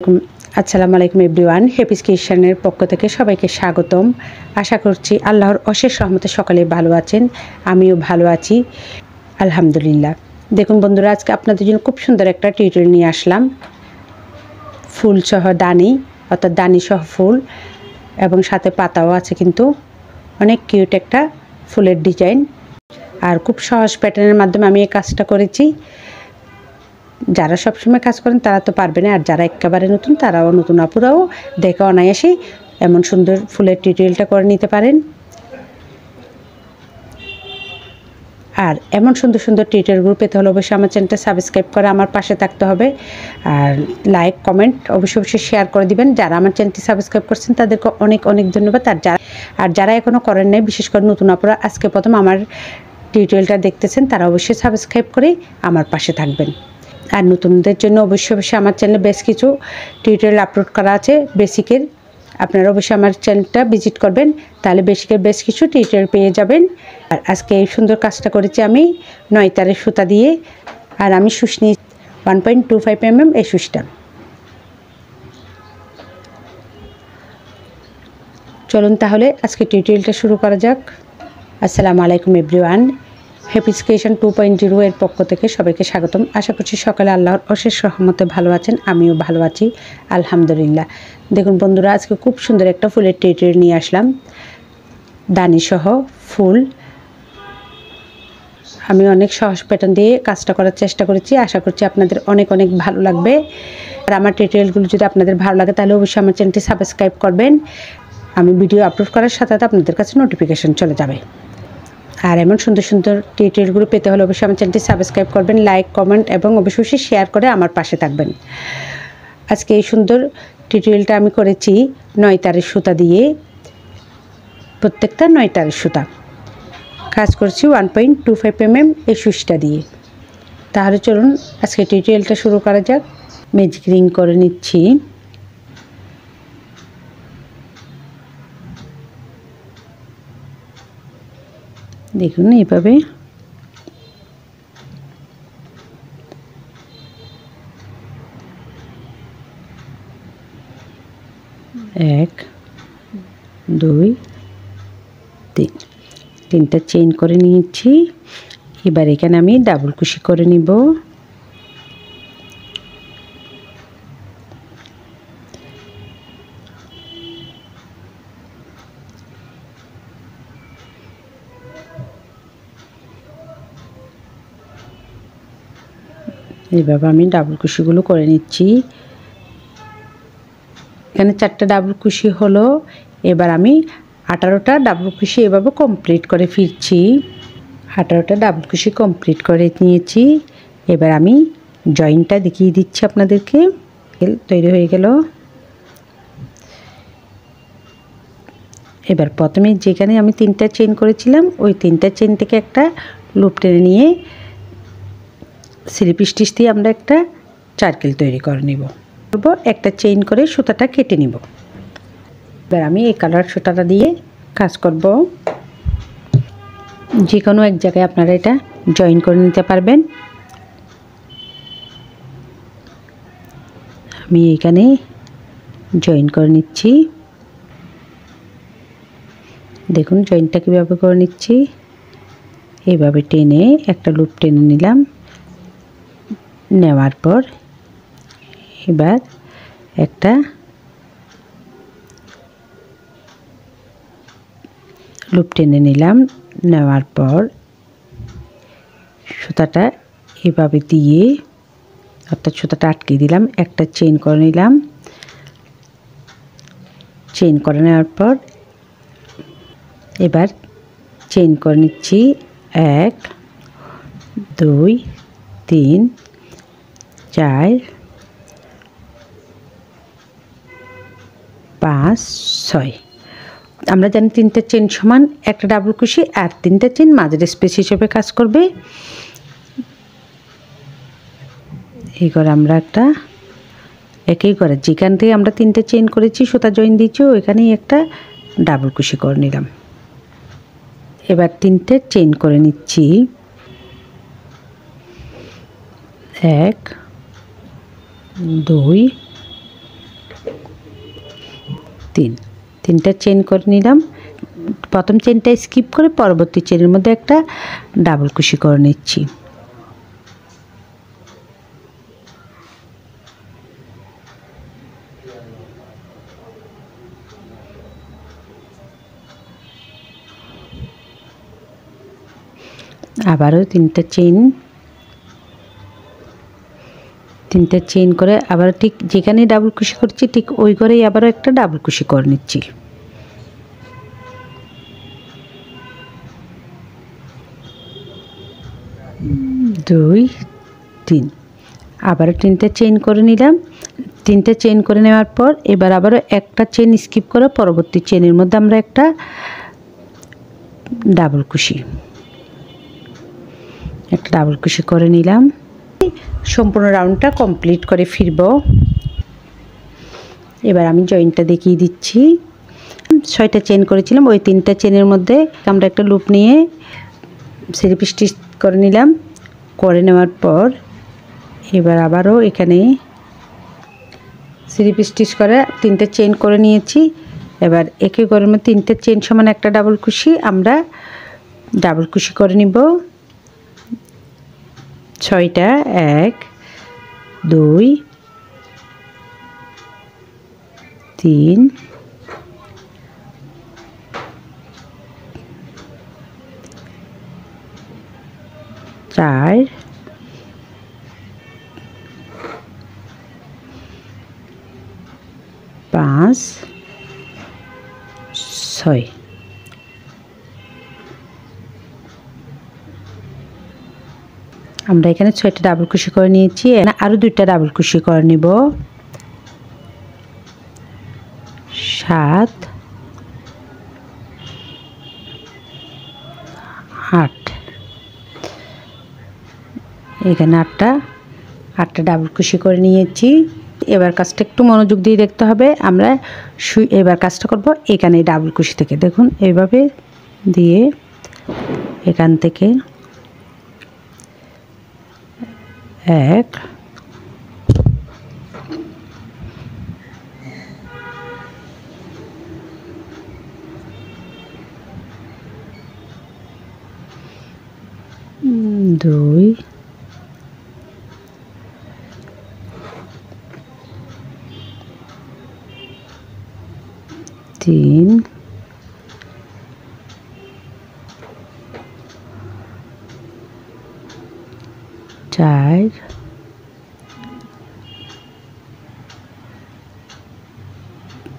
আসসালামু আলাইকুম everyone, Happy's কিচেনের পক্ষ থেকে সবাইকে স্বাগতম। আশা করছি আল্লাহর অশেষ রহমতে সকলে ভালো আছেন, আমিও ভালো আছি আলহামদুলিল্লাহ। দেখুন বন্ধুরা, আজকে আপনাদের জন্য খুব সুন্দর একটা টিউটোরিয়াল নিয়ে আসলাম। ফুলসহ দানি, অর্থাৎ দানি সহ ফুল এবং সাথে পাতাও আছে, কিন্তু অনেক কিউট একটা ফুলের ডিজাইন আর খুব সহজ প্যাটার্নের মাধ্যমে আমি এই কাজটা করেছি। যারা সবসময় কাজ করেন তারা তো পারবে না, আর যারা একেবারে নতুন তারাও, নতুন আপুরাও দেখে অনায়াসেই এমন সুন্দর ফুলের টিউটোরিয়ালটা করে নিতে পারেন। আর এমন সুন্দর সুন্দর টিউটোরিয়ালগুলো পেতে হলে অবশ্যই আমার চ্যানেলটা সাবস্ক্রাইব করে আমার পাশে থাকতে হবে, আর লাইক কমেন্ট অবশ্যই শেয়ার করে দিবেন। যারা আমার চ্যানেলটি সাবস্ক্রাইব করছেন তাদেরকে অনেক অনেক ধন্যবাদ। আর যারা এখনও করেন নাই, বিশেষ করে নতুন আপুরা আজকে প্রথম আমার টিউটোরিয়ালটা দেখতেছেন, তারা অবশ্যই সাবস্ক্রাইব করে আমার পাশে থাকবেন। আর নতুনদের জন্য অবশ্যই আমার চ্যানেলে বেশ কিছু টিউটোরিয়াল আপলোড করা আছে বেসিকের। আপনারা অবশ্যই আমার চ্যানেলটা ভিজিট করবেন, তাহলে বেসিকের বেশ কিছু টিউটোরিয়াল পেয়ে যাবেন। আর আজকে এই সুন্দর কাজটা করেছি আমি 9 তারের সুতা দিয়ে, আর আমি সুচ নিই 1.25 mm এই সুচটা। চলুন তাহলে আজকে টিউটোরিয়ালটা শুরু করা যাক। আসসালামু আলাইকুম এভরিওয়ান, হ্যাপিস কিচেন 2.0 এর পক্ষ থেকে সবাইকে স্বাগতম। আশা করছি সকালে আল্লাহর অশেষ রহমতে ভালো আছেন, আমিও ভালো আছি আলহামদুলিল্লাহ। দেখুন বন্ধুরা, আজকে খুব সুন্দর একটা ফুলের টিউটোরিয়াল নিয়ে আসলাম, দানি সহ ফুল। আমি অনেক সহজ প্যাটার্ন দিয়ে কাজটা করার চেষ্টা করেছি, আশা করছি আপনাদের অনেক অনেক ভালো লাগবে। আর আমার টিউটোরিয়ালগুলো যদি আপনাদের ভালো লাগে তাহলে অবশ্যই আমার চ্যানেলটি সাবস্ক্রাইব করবেন। আমি ভিডিও আপলোড করার সাথে সাথে আপনাদের কাছে নোটিফিকেশন চলে যাবে। আর এমন সুন্দর সুন্দর টিউটোরিয়ালগুলো পেতে হলে অবশ্যই আমার চ্যানেলটি সাবস্ক্রাইব করবেন, লাইক কমেন্ট এবং অবশ্যই শেয়ার করে আমার পাশে থাকবেন। আজকে এই সুন্দর টিউটোরিয়ালটা আমি করেছি 9 তারের সুতা দিয়ে, প্রত্যেকটা 9 তারের সুতা কাজ করছি 1.25 mm এই সুচটা দিয়ে। তাহলে চলুন আজকে টিউটোরিয়ালটা শুরু করা যাক। ম্যাজিক রিং করে নিচ্ছি। দেখুন এইভাবে এক, দুই, তিনটা চেইন করে নিয়েছি। এবার এখানে আমি ডাবল কুশি করে নিব। এইভাবে আমি ডাবল কুশিগুলো করে নিচ্ছি। এখানে 4টা ডাবল কুশি হলো। এবার আমি 18টা ডাবল কুশি এভাবে কমপ্লিট করে ফিরছি। 18টা ডাবল কুশি কমপ্লিট করে নিয়েছি। এবার আমি জয়েন্টটা দেখিয়ে দিচ্ছি আপনাদেরকে। তৈরি হয়ে গেল। এবার প্রথমে যেখানে আমি 3টা চেইন করেছিলাম, ওই 3টা চেইন থেকে একটা লুপ টেনে নিয়ে স্লিপ স্টিচ দিয়ে আমরা একটা সার্কেল তৈরি করে নিব। একটা চেইন করে সুতাটা কেটে নিব। এবার আমি এই কালার সুতাটা দিয়ে কাজ করব। যে কোনো এক জায়গায় আপনারা এটা জয়েন করে নিতে পারবেন। আমি এখানে জয়েন করে নিচ্ছি। দেখুন জয়েনটা কীভাবে করে নিচ্ছি। এইভাবে টেনে একটা লুপ টেনে নিলাম। নেওয়ার পর এবার একটা লুপ টেনে নিলাম। নেওয়ার পর সুতাটা এভাবে দিয়ে, অর্থাৎ সুতাটা আটকে দিলাম, একটা চেইন করে নিলাম। চেইন করে নেওয়ার পর এবার চেইন করে নিচ্ছি 1, 2, 3, 4, 5, 6। আমরা জানি 3টা চেইন সমান একটা ডাবল কুশি, আর 3টা চেইন মাঝের স্পেস হিসেবে কাজ করবে। এই করে আমরা একটা একই করে যেখান থেকে আমরা 3টা চেইন করেছি, সুতা জয়েন দিয়েছি, ওইখানেই একটা ডাবল কুশি করে নিলাম। এবার 3টে চেইন করে নিচ্ছি। 1, 2, তিনটা চেইন করে নিলাম। প্রথম চেইনটা স্কিপ করে পরবর্তী চেইনের মধ্যে একটা ডাবল কুশি করে নিচ্ছি। আবারও তিনটা চেইন করে আবার ঠিক যেখানে ডাবল কুশি করছি ঠিক ওই ঘরেই আবারও একটা ডাবল কুশি করে নিচ্ছি। দুই তিন, আবারও তিনটা চেইন করে নিলাম। তিনটা চেইন করে নেওয়ার পর এবার আবারও একটা চেইন স্কিপ করে পরবর্তী চেইনের মধ্যে আমরা একটা ডাবল কুশি করে নিলাম। সম্পূর্ণ রাউন্ডটা কমপ্লিট করে ফিরব। এবার আমি জয়েন্টটা দেখিয়ে দিচ্ছি। 6টা চেইন করেছিলাম, ওই 3টা চেইনের মধ্যে আমরা একটা লুপ নিয়ে স্লিপ স্টিচ করে নিলাম। করে নেওয়ার পর এবার আবারও এখানে স্লিপ স্টিচ করে 3টা চেইন করে নিয়েছি। এবার একই ঘরের মধ্যে 3টা চেইন সমান একটা ডাবল কুশি আমরা ডাবল কুশি করে নিব। 6টা 1 2 3 4 5 6। আমরা এখানে 6টা ডাবল কুশি করে নিয়েছি, আরও 2টা ডাবল কুশি করে নিব। 7 8, এখানে 8টা ডাবল কুশি করে নিয়েছি। এবার কাজটা একটু মনোযোগ দিয়ে দেখতে হবে। আমরা এবার কাজটা করব এখানে ডাবল কুশি থেকে, দেখুন এইভাবে দিয়ে এখান থেকে 1 2 3 4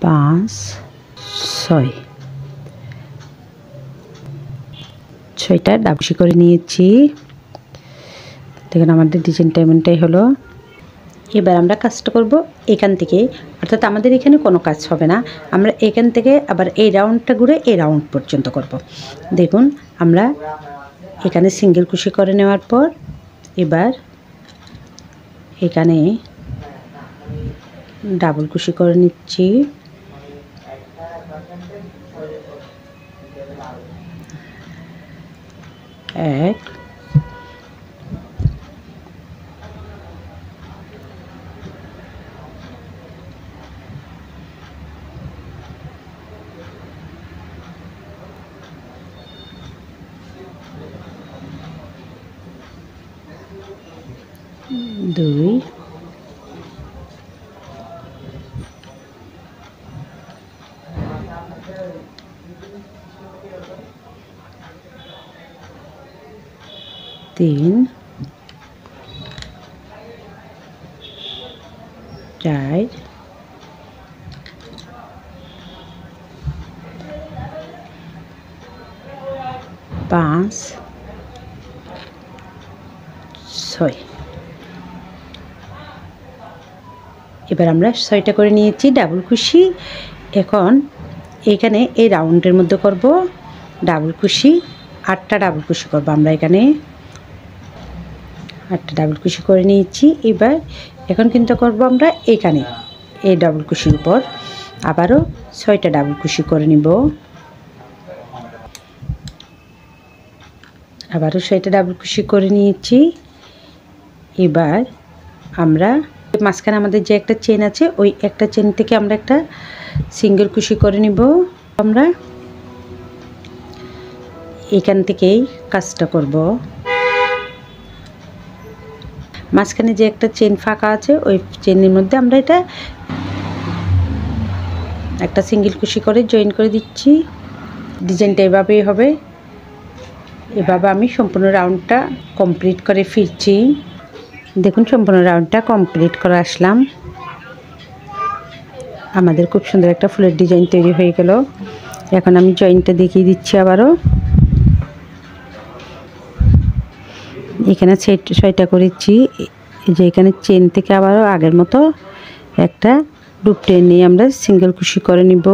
5 6। 6টা ডাবল কুশি করে নিয়েছি। দেখুন আমাদের ডিজাইনটা এমনটাই হলো। এবার আমরা কাজটা করব এখান থেকে, অর্থাৎ আমাদের এখানে কোনো কাজ হবে না। আমরা এখান থেকে আবার এই রাউন্ডটা ঘুরে এই রাউন্ড পর্যন্ত করব। দেখুন আমরা এখানে সিঙ্গেল কুশি করে নেওয়ার পর এবার এখানে ডাবল কুশি করে নিচ্ছি। এক, দুই, তিন, চার, পাঁচ, ছয়। এবার আমরা 6টা করে নিয়েছি ডাবল কুশি। এখন এখানে এই রাউন্ডের মধ্যে করব ডাবল কুশি, 8টা ডাবল কুশি করব আমরা এখানে। 8টা ডাবল কুশি করে নিয়েছি। এবার এখন কিন্তু করব আমরা এখানে এই ডাবল কুশির উপর আবারও 6টা ডাবল কুশি করে নিব। আবারও 6টা ডাবল কুশি করে নিয়েছি। এবার আমরা মাঝখানে আমাদের যে একটা চেন আছে ওই একটা চেন থেকে আমরা একটা সিঙ্গেল কুশি করে নিব। আমরা এখান থেকেই কাজটা করব। মাঝখানে যে একটা চেন ফাঁকা আছে ওই চেনের মধ্যে আমরা এটা একটা সিঙ্গেল কুশি করে জয়েন করে দিচ্ছি। ডিজাইনটা এভাবেই হবে। এভাবে আমি সম্পূর্ণ রাউন্ডটা কমপ্লিট করে ফিরছি। দেখুন সম্পূর্ণ রাউন্ডটা কমপ্লিট করে আসলাম। আমাদের খুব সুন্দর একটা ফুলের ডিজাইন তৈরি হয়ে গেল। এখন আমি জয়েন্টটা দেখিয়ে দিচ্ছি আবারও। এখানে 6টা করেছি, যে এখানে চেন থেকে আবারও আগের মতো একটা লুপ টেনে নিয়ে আমরা সিঙ্গেল কুশি করে নিব।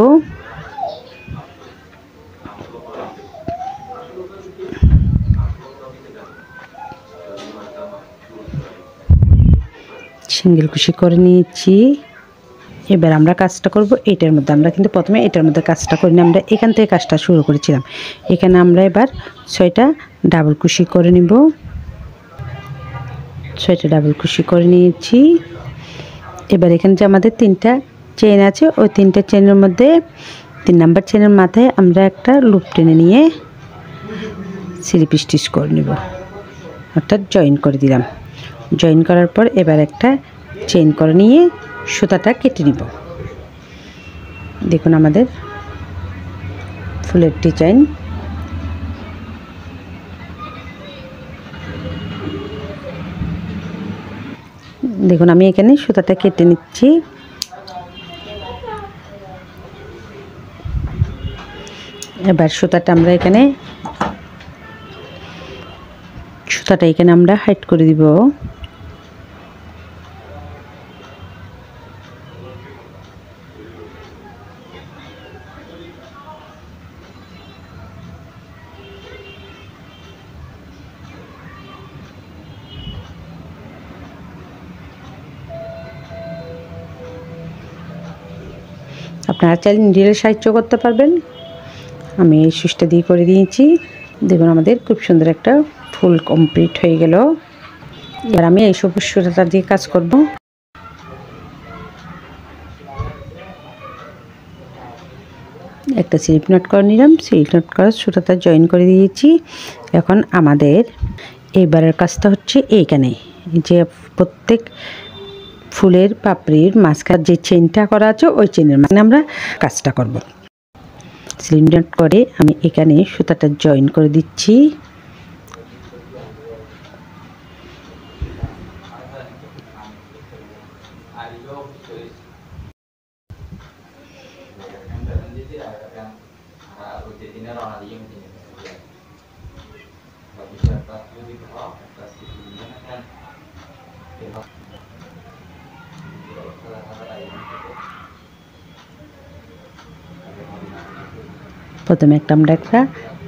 সিঙ্গেল কুশি করে নিয়েছি। এবার আমরা কাজটা করব এটার মধ্যে। আমরা কিন্তু প্রথমে এটার মধ্যে কাজটা করিনি, আমরা এখান থেকে কাজটা শুরু করেছিলাম। এখানে আমরা এবার 6টা ডাবল কুশি করে নিব। 6টা ডাবল কুশি করে নিয়েছি। এবার এখানে যে আমাদের 3টা চেন আছে ওই 3টা চেনের মধ্যে 3 নাম্বার চেনের মাথায় আমরা একটা লুপ টেনে নিয়ে স্লিপ স্টিচ করে নেব, অর্থাৎ জয়েন করে দিলাম। জয়েন করার পর এবার একটা চেন করে নিয়ে সুতাটা কেটে নিব। দেখুন আমাদের ফুলের ডিজাইন। দেখুন আমি এখানে সুতাটা কেটে নিচ্ছি। এবার সুতাটা এখানে আমরা হাইড করে দিব। আপনারা চাইলে নিডলের সাহায্য করতে পারবেন। আমি এই সুইচটা দিয়ে করে দিয়েছি। দেখুন আমাদের খুব সুন্দর একটা ফুল কমপ্লিট হয়ে গেল। এবার আমি এই সবুজ সুতাটা দিয়ে কাজ করব। একটা স্লিপ নট করে নিলাম, স্লিপ নট করে সুতাটা জয়েন করে দিয়েছি। এখন আমাদের এইবারের কাজটা হচ্ছে এইখানে যে প্রত্যেক ফুলের পাপড়ির মাঝখানে যে চেনটা করা আছে ওই চেনের মানে আমরা কাজটা করব। স্লিপ নট করে আমি এখানে সুতাটা জয়েন করে দিচ্ছি। প্রথমে আমরা একটা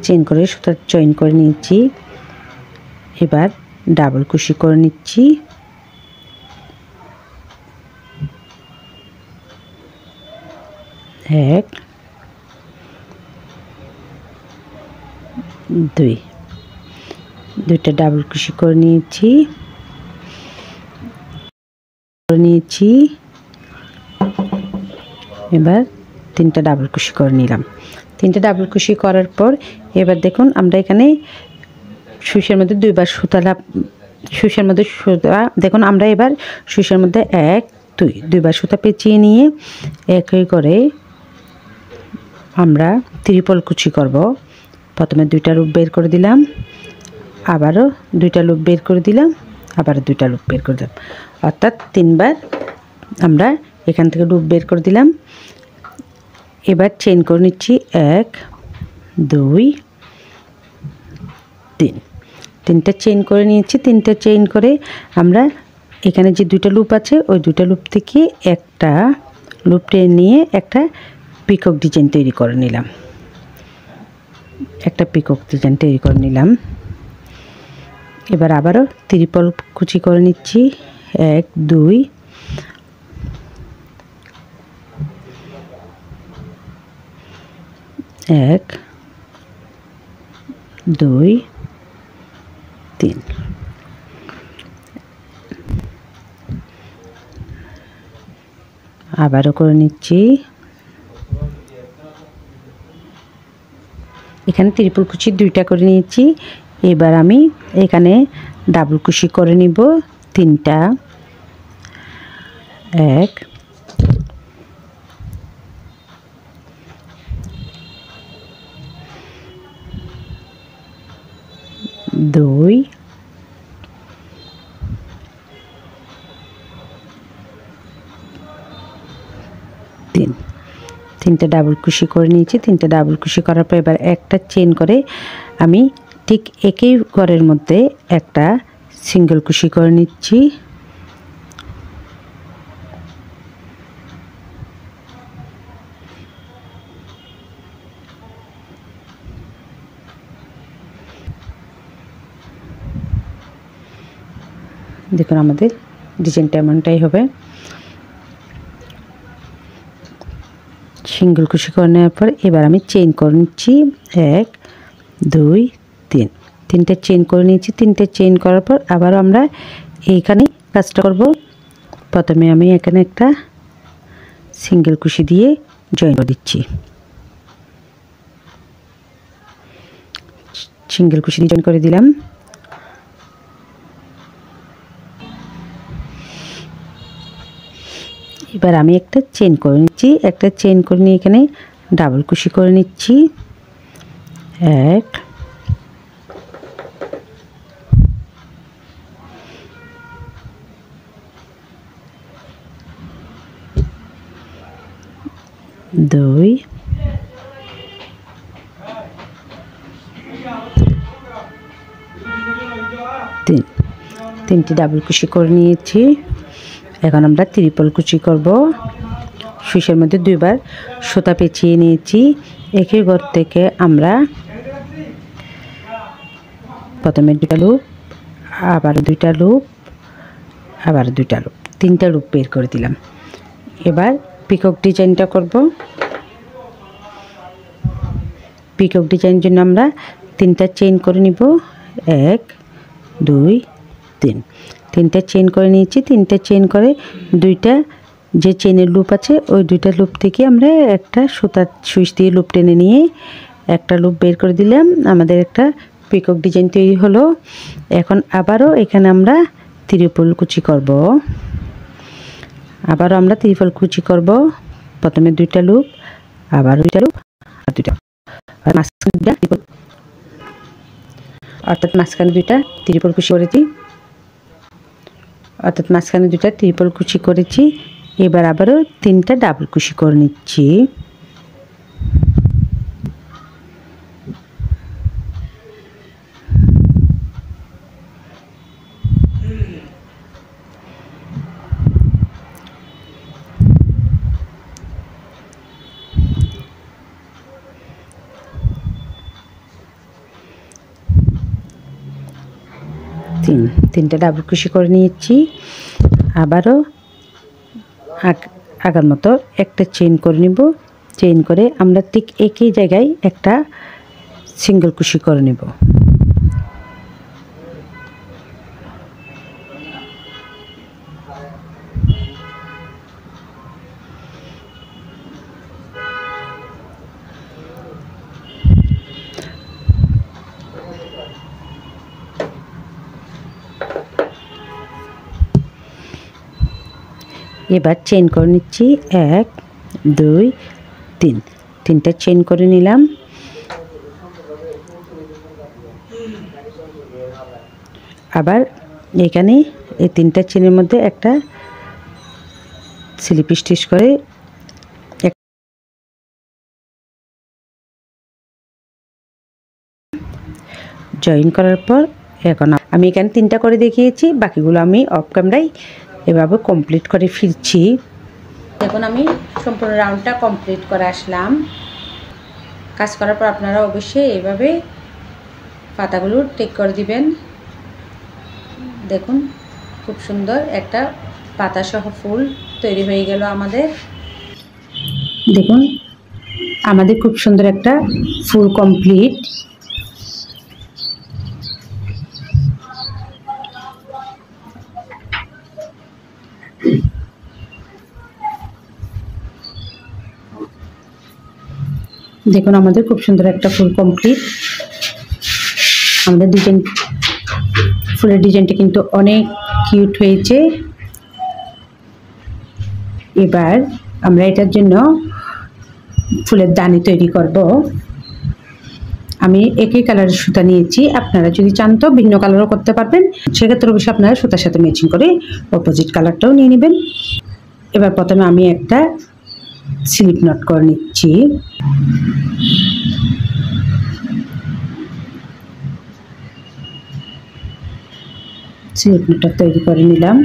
চেন করে সুতা জয়েন করে নিয়েছি। এবার ডাবল কুশি করে নিচ্ছি। এক, দুইটা ডাবল কুশি করে নিয়েছি। এবার 3টা ডাবল কুশি করে নিলাম। 3টা ডাবল কুশি করার পর এবার দেখুন আমরা এখানে সুইচের মধ্যে দেখুন আমরা এবার সুইচের মধ্যে 1 2 বার সুতা পেঁচিয়ে নিয়ে একই করে আমরা ত্রিপল কুচি করব। প্রথমে 2টা লুপ বের করে দিলাম, আবারও 2টা লুপ বের করে দিলাম, আবারও 2টা লুপ বের করে দিলাম, অর্থাৎ 3বার আমরা এখান থেকে লুপ বের করে দিলাম। এবার চেন করে নিচ্ছি 1 2 3। 3টা চেন করে নিয়েছি। 3টা চেন করে আমরা এখানে যে 2টা লুপ আছে ওই 2টা লুপ থেকে একটা লুপ টেনে নিয়ে একটা পিকক ডিজাইন তৈরি করে নিলাম। এবার আবারও ত্রিপল কুচি করে নিচ্ছি। 1 2 1 2 3। আবারও করে নিচ্ছি এখানে ত্রিপল কুচি 2টা করে নিয়েছি। এবার আমি এখানে ডাবল কুচি করে নিব 3টা। 1 2 3 3টা ডাবল কুচি করে নিয়েছি। 3টা ডাবল কুচি করার পর এবার একটা চেন করে আমি ঠিক একই ঘরের মধ্যে একটা সিঙ্গেল কুচি করে নিচ্ছি। দেখুন আমাদের ডিজাইনটা এমনটাই হবে। সিঙ্গেল কুচি করে নেওয়ার পর এবার আমি চেইন করে নিচ্ছি 1 2 3 3টে চেইন করে নিয়েছি। 3টে চেইন করার পর আবার আমরা এইখানে কাজটা করব। প্রথমে আমি এখানে একটা সিঙ্গেল কুচি দিয়ে জয়েন করে দিচ্ছি। সিঙ্গেল কুচি দিয়ে জয়েন করে দিলাম। এবার আমি একটা চেইন করে নিচ্ছি। একটা চেইন করে নিয়ে এখানে ডাবল কুচি করে নিচ্ছি। 1 2 3 3টি ডাবল কুচি করে নিয়েছি। এখন আমরা ত্রিপল কুচি করব। সুইসের মধ্যে 2বার সুতা পেঁচিয়ে নিয়েছি। একই ঘর থেকে আমরা প্রথমে 2টা লুপ, আবার 2টা লুপ, আবার 2টা লুপ, 3টা লুপ বের করে দিলাম। এবার পিকক ডিজাইনটা করব। পিকক ডিজাইনের জন্য আমরা 3টা চেইন করে নিব। 1 2 3 3টা চেইন করে নিয়েছি। 3টা চেইন করে 2টা যে চেইনের লুপ আছে ওই 2টা লুপ থেকে আমরা একটা সুতার সুইচ দিয়ে লুপ টেনে নিয়ে একটা লুপ বের করে দিলাম। আমাদের একটা পিকক ডিজাইন তৈরি হলো। এখন আবারও এখানে আমরা ত্রিপল কুচি করব। আবারও আমরা ত্রিপল কুচি করব। প্রথমে 2টা লুপ, আবার 2টা লুপ, আর 2টা, আর মাঝখানে 2টা ত্রিপল, অর্থাৎ মাঝখানে 2টা ত্রিপল কুচি করেছি। এবার আবারও 3টা ডাবল কুচি করে নিচ্ছি। তিনটা ডাবল কুচি করে নিয়েছি। আবারও আগার মতো একটা চেইন করে নিব। চেইন করে আমরা ঠিক একই জায়গায় একটা সিঙ্গেল কুচি করে নেব। এবার চেইন করে নিচ্ছি 1 2 3 3টা চেইন করে নিলাম। আবার এখানে এই 3টা চেইনের মধ্যে একটা স্লিপ স্টিচ করে জয়েন করার পর এখন আমি এখানে 3টা করে দেখিয়েছি, বাকিগুলো আমি অফ ক্যামেরায় এভাবে কমপ্লিট করে ফিরছি। এখন আমি সম্পূর্ণ রাউন্ডটা কমপ্লিট করে আসলাম। কাজ করার পর আপনারা অবশ্যই এইভাবে পাতাগুলো টেক করে দিবেন। দেখুন খুব সুন্দর একটা পাতাসহ ফুল তৈরি হয়ে গেল আমাদের। দেখুন আমাদের খুব সুন্দর একটা ফুল কমপ্লিট। দেখুন আমাদের খুব সুন্দর একটা ফুল কমপ্লিট। আমাদের ডিজাইন, ফুলের ডিজাইনটা কিন্তু অনেক কিউট হয়েছে। এবার আমরা এটার জন্য ফুলের দানি তৈরি করব। আমি একই কালারের সুতা নিয়েছি, আপনারা যদি চান তো ভিন্ন কালারও করতে পারবেন, সেক্ষেত্রে অবশ্যই আপনারা সুতার সাথে ম্যাচিং করে অপোজিট কালারটাও নিয়ে নেবেন। এবার প্রথমে আমি একটা স্লিপ নট করে নিচ্ছি। স্লিপ নটটা তৈরি করে নিলাম।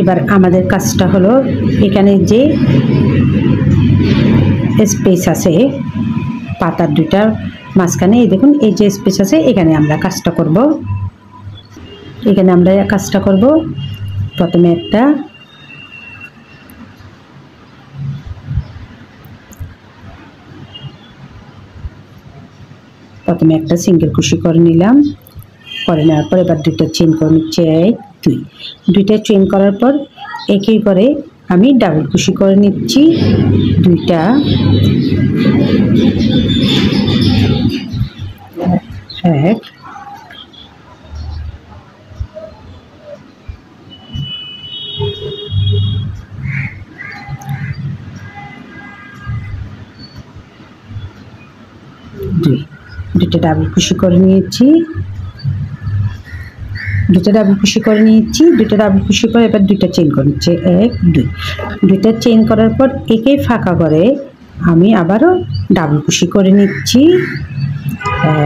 এবার আমাদের কাজটা হলো এখানে যে স্পেস আছে পাতার দুইটার মাঝখানে, এই দেখুন এই যে স্পেস আছে, এখানে আমরা কাজটা করব। প্রথমে একটা সিঙ্গেল কুশি করে নিলাম। করে নেওয়ার পর এবার দুইটা চেইন করে নিচ্ছি, 1 2। দুইটা চেইন করার পর একই করে আমি ডাবল কুশি করে নিচ্ছি, দুইটা। এক, দুই। দুইটা ডাবল কুশি করে নিয়েছি, দুইটা ডাবল কুশি করে এবার দুইটা চেইন করে নিচ্ছি, 1 2। দুইটা চেইন করার পর একই ফাঁকা করে আমি আবারও ডাবল কুশি করে নিচ্ছি,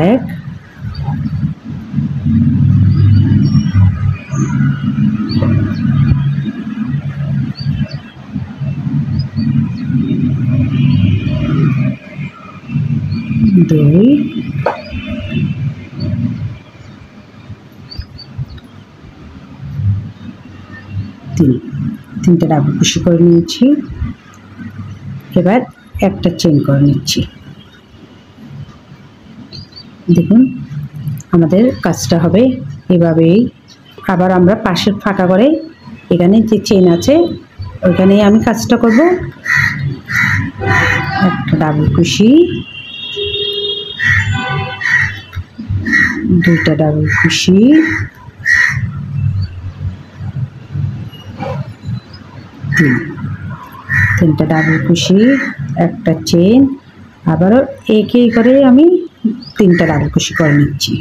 1 2 3। তিনটা ডাবল কুশি করে নিয়েছি। এবার একটা চেইন করে নিচ্ছি। দেখুন আমাদের কাজটা হবে এভাবেই। আবার আমরা পাশের ফাঁকা করে এখানে যে চেইন আছে ওইখানেই আমি কাজটা করব। একটা ডাবল কুশি, দুইটা ডাবল কুশি, তিনটা ডাবল কুশি, একটা চেইন, আবারও একই করে আমি তিনটা ডাবল কুশি করে নিচ্ছি।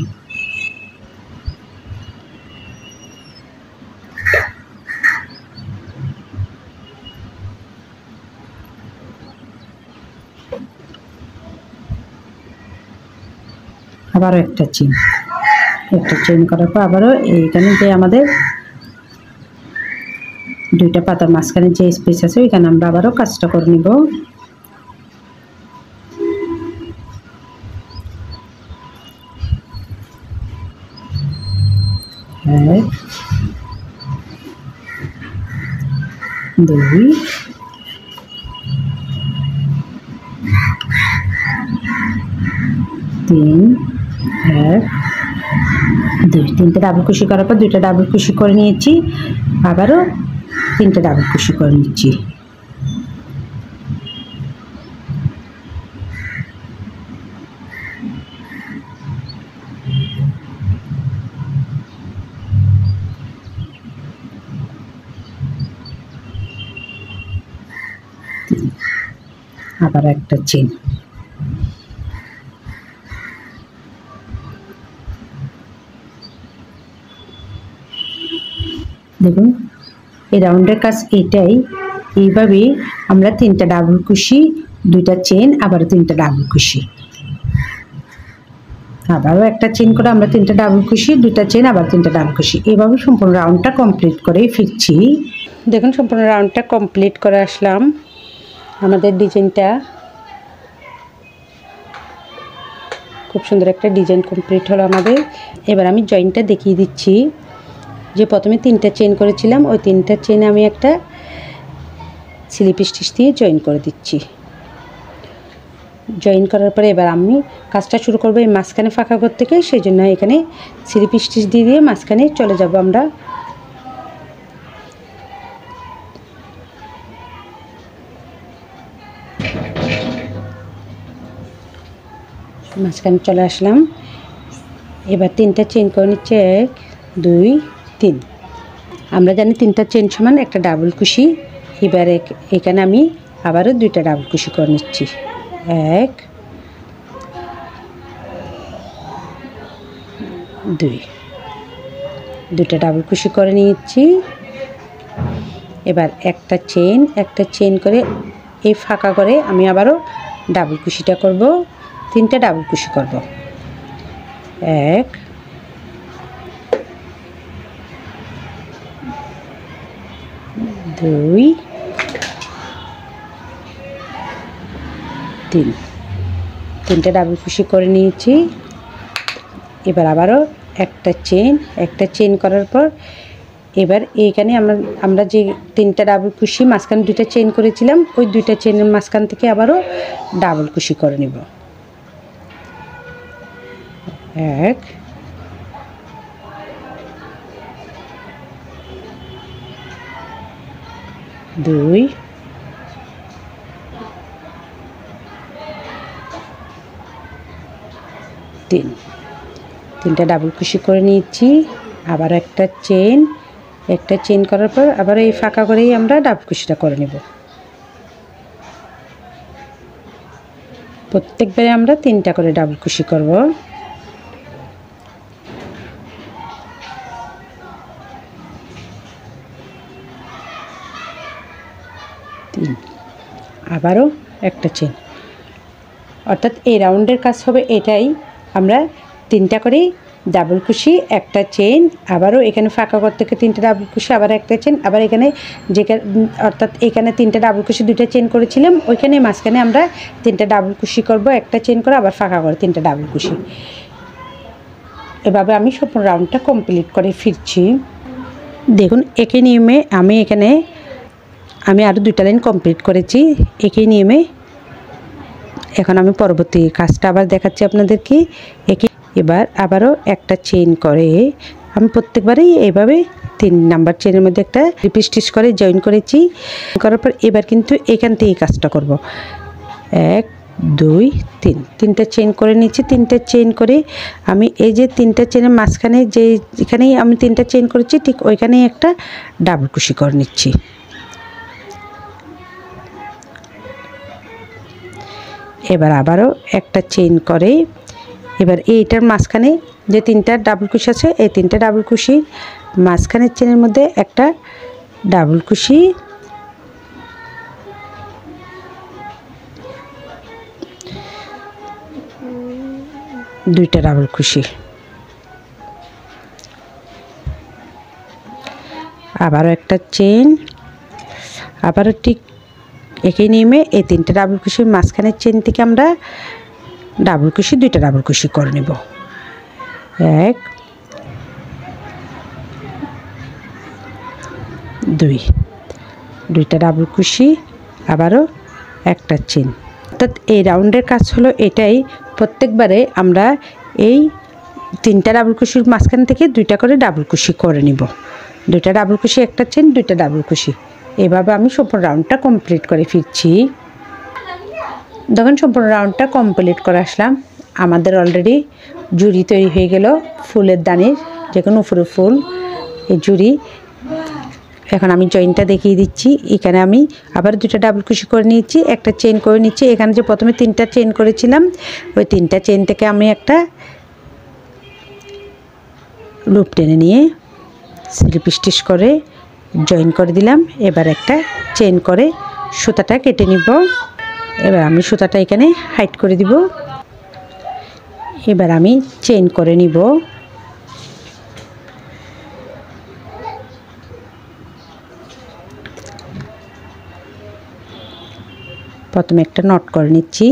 আবারও একটা চেইন করার পর আবারও এইখানে যে আমাদের দুইটা পাতার মাঝখানে যে স্পেস আছে ওইখানে আমরা আবারও কাজটা করে নিব। এক, দুই, তিন, এক, দুই। তিনটে ডাবল কুশি করার পর দুইটা ডাবল কুশি করে নিয়েছি, আবারও তিনটে ডাবল কুশি করে নিচ্ছি। আবার একটা চেইন। দেখুন এই রাউন্ডের কাজ এটাই। এইভাবেই আমরা তিনটা ডাবল কুশি, দুইটা চেইন, আবার তিনটা ডাবল কুশি, আবারও একটা চেইন করে আমরা তিনটা ডাবল কুশি, দুইটা চেইন, আবার তিনটা ডাবল কুশি, এইভাবে সম্পূর্ণ রাউন্ডটা কমপ্লিট করেই ফিরছি। দেখুন সম্পূর্ণ রাউন্ডটা কমপ্লিট করে আসলাম। আমাদের ডিজাইনটা খুব সুন্দর একটা ডিজাইন কমপ্লিট হলো আমাদের। এবার আমি জয়েন্টটা দেখিয়ে দিচ্ছি। যে প্রথমে তিনটা চেইন করেছিলাম ওই তিনটা চেইনে আমি একটা স্লিপ স্টিচ দিয়ে জয়েন করে দিচ্ছি। জয়েন করার পরে এবার আমি কাজটা শুরু করব এই মাঝখানে ফাঁকা ঘর থেকে, সেই জন্য এখানে স্লিপ স্টিচ দিয়ে মাঝখানে চলে যাব আমরা। মাঝখানে চলে আসলাম। এবার 3টা চেইন করে নিচ্ছে, 1 2 3। আমরা জানি 3টা চেইন সমান একটা ডাবল কুশি। এবার এখানে আমি আবারও 2টা ডাবল কুশি করে নিচ্ছি, 1 2, 2টা ডাবল কুশি করে নিয়েছি। এবার একটা চেইন করে এই ফাঁকা করে আমি আবারও ডাবল কুশিটা করব, 3টা ডাবল কুশি করব, 1 2 3, 3টা ডাবল কুশি করে নিয়েছি। এবার আবারও একটা চেইন করার পর এবার এইখানে আমরা যে 3টা ডাবল কুশি মাঝখানে 2টা চেইন করেছিলাম, ওই 2টা চেইনের মাঝখান থেকে আবারও ডাবল কুশি করে নিব, 1 2 3, 3টা ডাবল কুশি করে নিয়েছি। আবার একটা চেইন করার পর আবার এই ফাঁকা করেই আমরা ডাবল কুশিটা করে নেব। প্রত্যেকবারে আমরা 3টা করে ডাবল কুশি করব। আবারও একটা চেইন, অর্থাৎ এই রাউন্ডের কাজ হবে এটাই, আমরা 3টা করে ডাবল কুশি, একটা চেইন, আবারও এখানে ফাঁকা ঘর থেকে 3টা ডাবল কুশি, আবার একটা চেইন, আবার এখানে অর্থাৎ এখানে 3টা ডাবল কুশি 2টা চেইন করেছিলাম, ওইখানে মাঝখানে আমরা 3টা ডাবল কুশি করব, একটা চেইন করে আবার ফাঁকা করে 3টা ডাবল কুশি। এভাবে আমি সম্পূর্ণ রাউন্ডটা কমপ্লিট করে ফিরছি। দেখুন একই নিয়মে আমি আরও 2টা লাইন কমপ্লিট করেছি একই নিয়মে। এখন আমি পরবর্তী কাজটা আবার দেখাচ্ছি আপনাদেরকে। এবার আবারও একটা চেইন করে আমি প্রত্যেকবারেই এইভাবে 3 নাম্বার চেইনের মধ্যে একটা রিপিট স্টিচ করে জয়েন করেছি। করার পর এবার কিন্তু এখান থেকে কাজটা করব, 1 2 3, 3টা চেইন করে নিচ্ছি। 3টা চেইন করে আমি এই যে 3টা চেইনের মাঝখানে যেখানেই আমি 3টা চেইন করেছি ঠিক ওইখানেই একটা ডাবল কুশি করে নিচ্ছি। এবার আবারও একটা চেইন করে এবার এইটার মাঝখানে যে 3টা ডাবল কুশি আছে, এই 3টা ডাবল কুশি মাঝখানের চেনের মধ্যে একটা ডাবল কুশি, দুইটা ডাবল কুশি, আবারও একটা চেইন, আবারও ঠিক একই নিয়মে এই 3টা ডাবল কুশির মাঝখানের চেইন থেকে আমরা ডাবল কুশি 2টা ডাবল কুশি করে নেব, 1 2, 2টা ডাবল কুশি, আবারও একটা চেইন। অর্থাৎ এই রাউন্ডের কাজ হলো এটাই, প্রত্যেকবারে আমরা এই 3টা ডাবল কুশির মাঝখান থেকে 2টা করে ডাবল কুশি করে নিব, 2টা ডাবল কুশি, একটা চেইন, 2টা ডাবল কুশি। এভাবে আমি সম্পূর্ণ রাউন্ডটা কমপ্লিট করে ফিরছি। যখন সম্পূর্ণ রাউন্ডটা কমপ্লিট করে আসলাম, আমাদের অলরেডি জুড়ি তৈরি হয়ে গেল ফুলের দানির, যে কোনো উপরে ফুল এই জুড়ি। এখন আমি জয়েনটা দেখিয়ে দিচ্ছি। এখানে আমি আবার 2টা ডাবল কুশি করে নিয়েছি, একটা চেইন করে নিচ্ছি। এখানে যে প্রথমে 3টা চেইন করেছিলাম, ওই 3টা চেইন থেকে আমি একটা লুপ টেনে নিয়ে স্লিপ স্টিচ করে জয়েন করে দিলাম। এবার একটা চেইন করে সুতাটা কেটে নিব। এবার আমি সুতাটা এখানে হাইড করে দিব। এবার আমি চেইন করে নিব। প্রথমে একটা নট করে নিচ্ছি,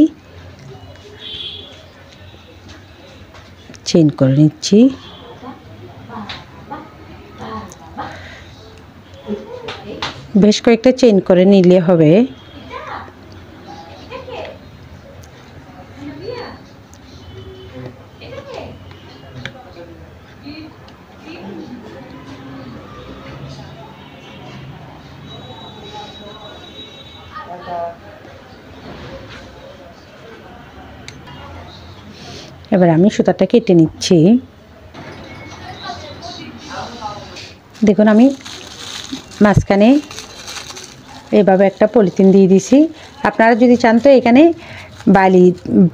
চেইন করে নিচ্ছি, বেশ কয়েকটা চেইন করে নিলে হবে। এবার আমি সুতাটা কেটে নিচ্ছি। দেখুন আমি মাঝখানে এভাবে একটা পলিথিন দিয়ে দিছি। আপনারা যদি চান তো এখানে বালি,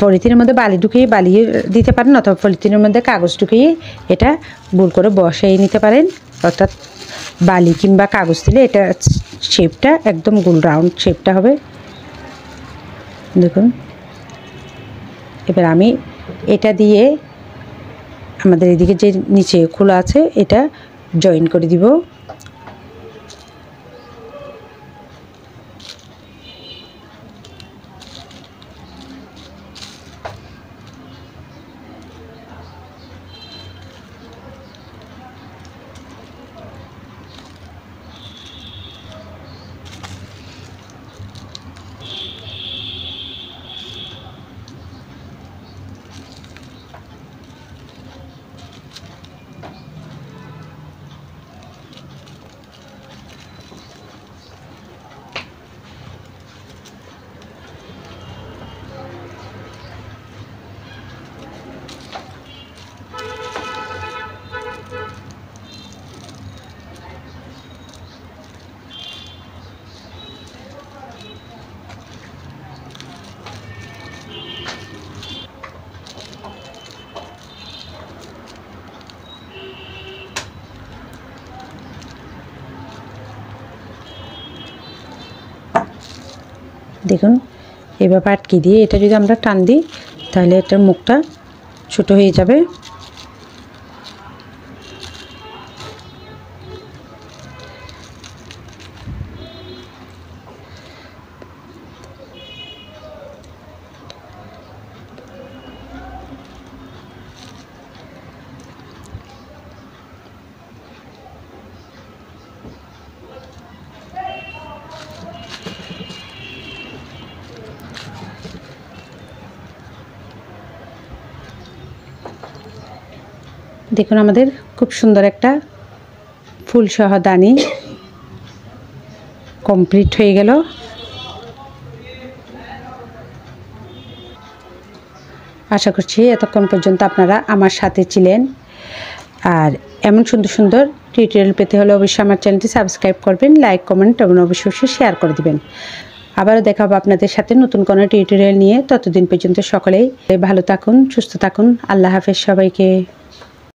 পলিথিনের মধ্যে বালি ঢুকিয়ে বালি দিতে পারেন, অথবা পলিথিনের মধ্যে কাগজ ঢুকিয়ে এটা গোল করে বসিয়ে নিতে পারেন। অর্থাৎ বালি কিংবা কাগজ দিলে এটা শেপটা একদম গোল রাউন্ড শেপটা হবে। দেখুন এবার আমি এটা দিয়ে আমাদের এদিকে যে নিচে খোলা আছে এটা জয়েন করে দিব। দেখুন এভাবে আটকে দিয়ে এটা যদি আমরা টান দিই তাহলে এটার মুখটা ছোট হয়ে যাবে। দেখুন আমাদের খুব সুন্দর একটা ফুল সহ দানি কমপ্লিট হয়ে গেল। আশা করছি এতক্ষণ পর্যন্ত আপনারা আমার সাথে ছিলেন। আর এমন সুন্দর সুন্দর টিউটোরিয়াল পেতে হলে অবশ্যই আমার চ্যানেলটি সাবস্ক্রাইব করবেন, লাইক কমেন্ট এবং অবশ্যই শেয়ার করে দিবেন। আবারও দেখা হবে আপনাদের সাথে নতুন কোনো টিউটোরিয়াল নিয়ে। ততদিন পর্যন্ত সকলেই ভালো থাকুন, সুস্থ থাকুন। আল্লাহ হাফেজ সবাইকে।